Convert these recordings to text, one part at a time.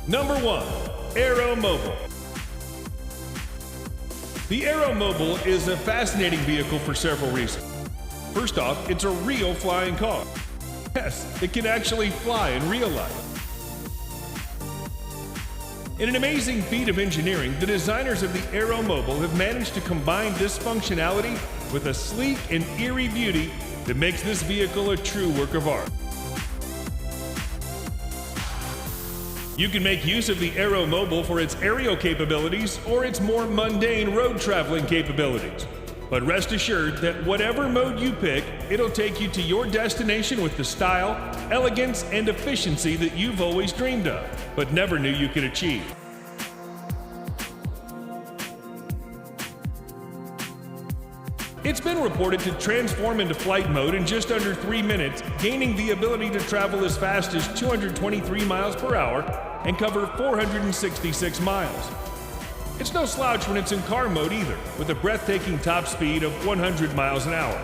Number 1. AeroMobile. The AeroMobile is a fascinating vehicle for several reasons. First off, it's a real flying car. Yes, it can actually fly in real life. In an amazing feat of engineering, the designers of the AeroMobile have managed to combine this functionality with a sleek and eerie beauty that makes this vehicle a true work of art. You can make use of the AeroMobile for its aerial capabilities or its more mundane road traveling capabilities. But rest assured that whatever mode you pick, it'll take you to your destination with the style, elegance, and efficiency that you've always dreamed of, but never knew you could achieve. It's been reported to transform into flight mode in just under 3 minutes, gaining the ability to travel as fast as 223 miles per hour and cover 466 miles. It's no slouch when it's in car mode either, with a breathtaking top speed of 100 miles an hour.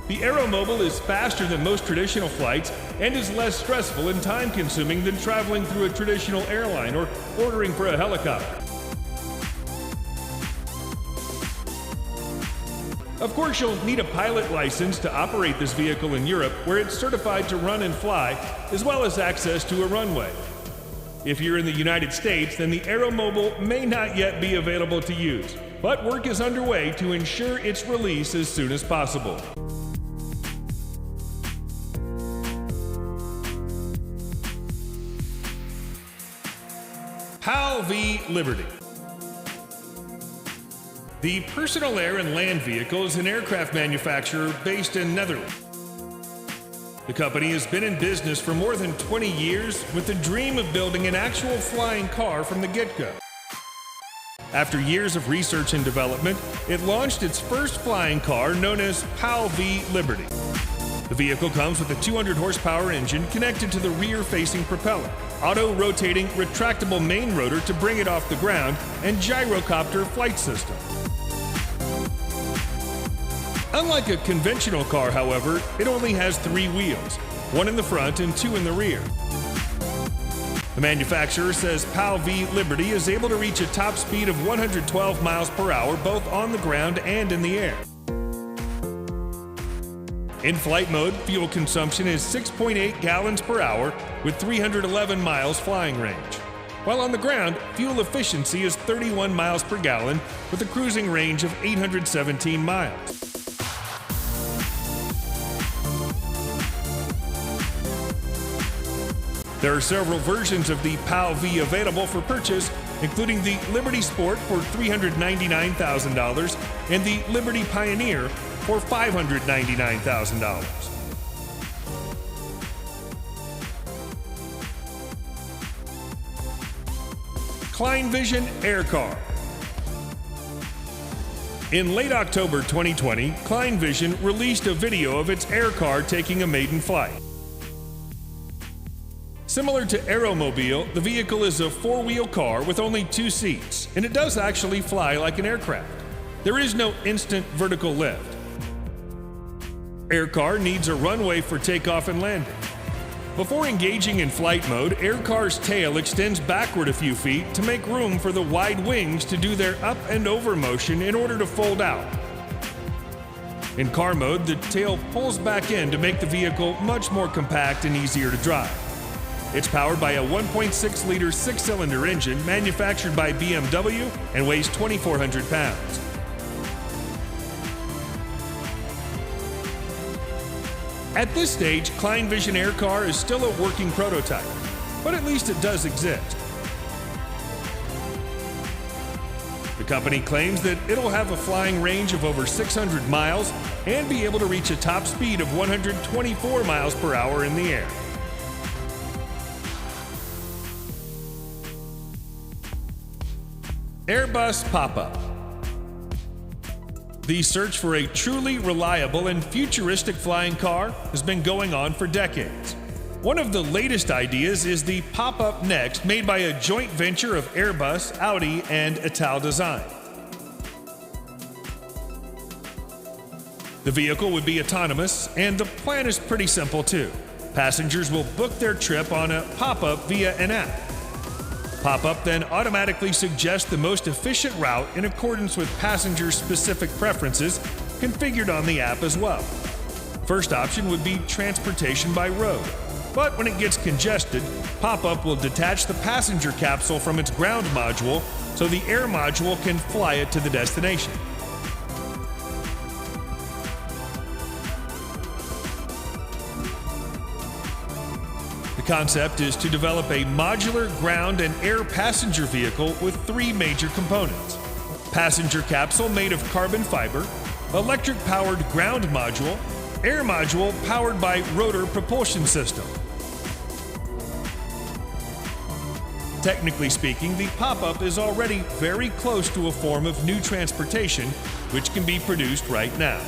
The AeroMobile is faster than most traditional flights and is less stressful and time-consuming than traveling through a traditional airline or ordering for a helicopter. Of course, you'll need a pilot license to operate this vehicle in Europe, where it's certified to run and fly, as well as access to a runway. If you're in the United States, then the AeroMobile may not yet be available to use, but work is underway to ensure its release as soon as possible. PAL V Liberty. The personal air and land vehicle is an aircraft manufacturer based in Netherlands. The company has been in business for more than 20 years with the dream of building an actual flying car from the get-go. After years of research and development, it launched its first flying car known as PAL V Liberty. The vehicle comes with a 200 horsepower engine connected to the rear-facing propeller, auto-rotating retractable main rotor to bring it off the ground, and gyrocopter flight system. Unlike a conventional car, however, it only has 3 wheels, 1 in the front and 2 in the rear. The manufacturer says PAL V Liberty is able to reach a top speed of 112 miles per hour both on the ground and in the air. In flight mode, fuel consumption is 6.8 gallons per hour with 311 miles flying range. While on the ground, fuel efficiency is 31 miles per gallon with a cruising range of 817 miles. There are several versions of the PAL V available for purchase, including the Liberty Sport for $399,000 and the Liberty Pioneer for $599,000. Klein Vision Air Car. In late October 2020, Klein Vision released a video of its air car taking a maiden flight. Similar to AeroMobile, the vehicle is a 4-wheel car with only 2 seats, and it does actually fly like an aircraft. There is no instant vertical lift. Aircar needs a runway for takeoff and landing. Before engaging in flight mode, Aircar's tail extends backward a few feet to make room for the wide wings to do their up and over motion in order to fold out. In car mode, the tail pulls back in to make the vehicle much more compact and easier to drive. It's powered by a 1.6-liter 6-cylinder engine manufactured by BMW and weighs 2,400 pounds. At this stage, Klein Vision Air Car is still a working prototype, but at least it does exist. The company claims that it'll have a flying range of over 600 miles and be able to reach a top speed of 124 miles per hour in the air. Airbus Pop-Up. The search for a truly reliable and futuristic flying car has been going on for decades. One of the latest ideas is the Pop-Up Next, made by a joint venture of Airbus, Audi, and Ital Design. The vehicle would be autonomous, and the plan is pretty simple too. Passengers will book their trip on a pop-up via an app. Pop-up then automatically suggests the most efficient route in accordance with passengers' specific preferences, configured on the app as well. First option would be transportation by road, but when it gets congested, Pop-up will detach the passenger capsule from its ground module so the air module can fly it to the destination. The concept is to develop a modular ground and air passenger vehicle with three major components: passenger capsule made of carbon fiber, electric-powered ground module, air module powered by rotor propulsion system. Technically speaking, the Pop-up is already very close to a form of new transportation which can be produced right now.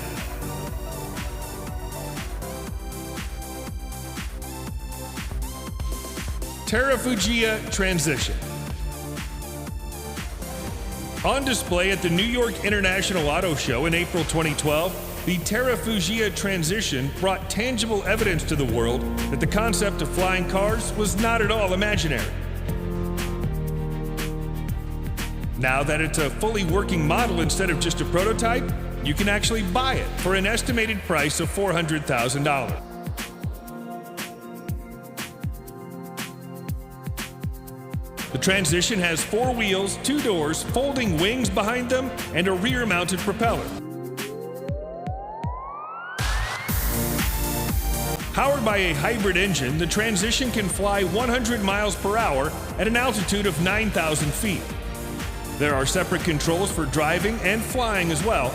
Terrafugia Transition. On display at the New York International Auto Show in April 2012, the Terrafugia Transition brought tangible evidence to the world that the concept of flying cars was not at all imaginary. Now that it's a fully working model instead of just a prototype, you can actually buy it for an estimated price of $400,000. The Transition has 4 wheels, 2 doors, folding wings behind them, and a rear-mounted propeller. Powered by a hybrid engine, the Transition can fly 100 miles per hour at an altitude of 9,000 feet. There are separate controls for driving and flying as well.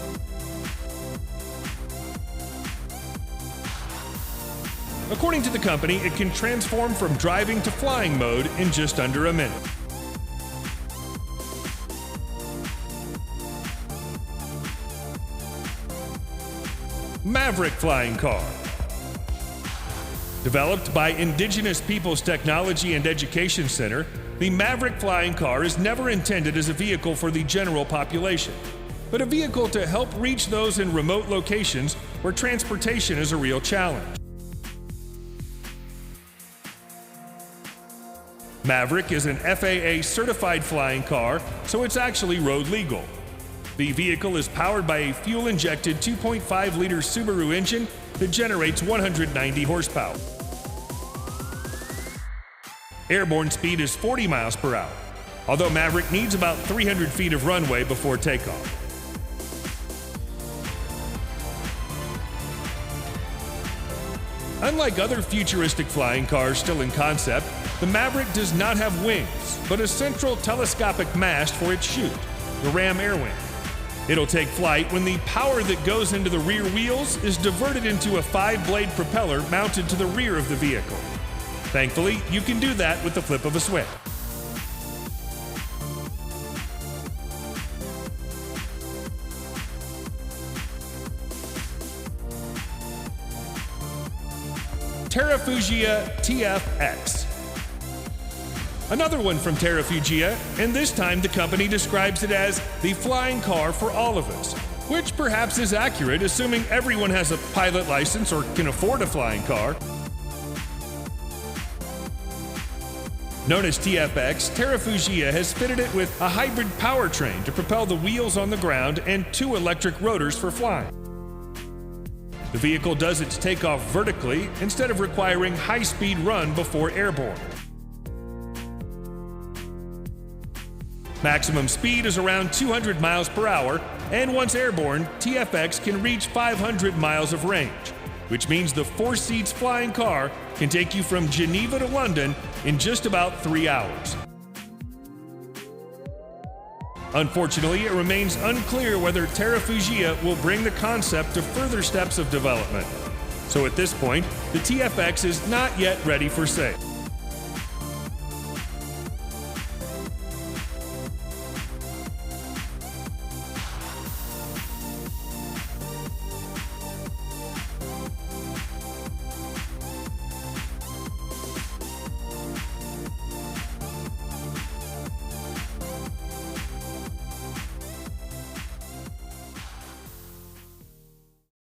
According to the company, it can transform from driving to flying mode in just under a minute. Maverick flying car. Developed by Indigenous Peoples Technology and Education Center, the Maverick flying car is never intended as a vehicle for the general population, but a vehicle to help reach those in remote locations where transportation is a real challenge. Maverick is an FAA certified flying car, so it's actually road legal. The vehicle is powered by a fuel-injected 2.5-liter Subaru engine that generates 190 horsepower. Airborne speed is 40 miles per hour, although Maverick needs about 300 feet of runway before takeoff. Unlike other futuristic flying cars still in concept, the Maverick does not have wings, but a central telescopic mast for its chute, the ram air wing. It'll take flight when the power that goes into the rear wheels is diverted into a 5-blade propeller mounted to the rear of the vehicle. Thankfully, you can do that with the flip of a switch. Terrafugia TFX. Another one from Terrafugia, and this time the company describes it as the flying car for all of us, which perhaps is accurate assuming everyone has a pilot license or can afford a flying car. Known as TFX, Terrafugia has fitted it with a hybrid powertrain to propel the wheels on the ground and 2 electric rotors for flying. The vehicle does its takeoff vertically instead of requiring high-speed run before airborne. Maximum speed is around 200 miles per hour, and once airborne, TFX can reach 500 miles of range, which means the 4-seats flying car can take you from Geneva to London in just about 3 hours. Unfortunately, it remains unclear whether Terrafugia will bring the concept to further steps of development. So at this point, the TFX is not yet ready for sale.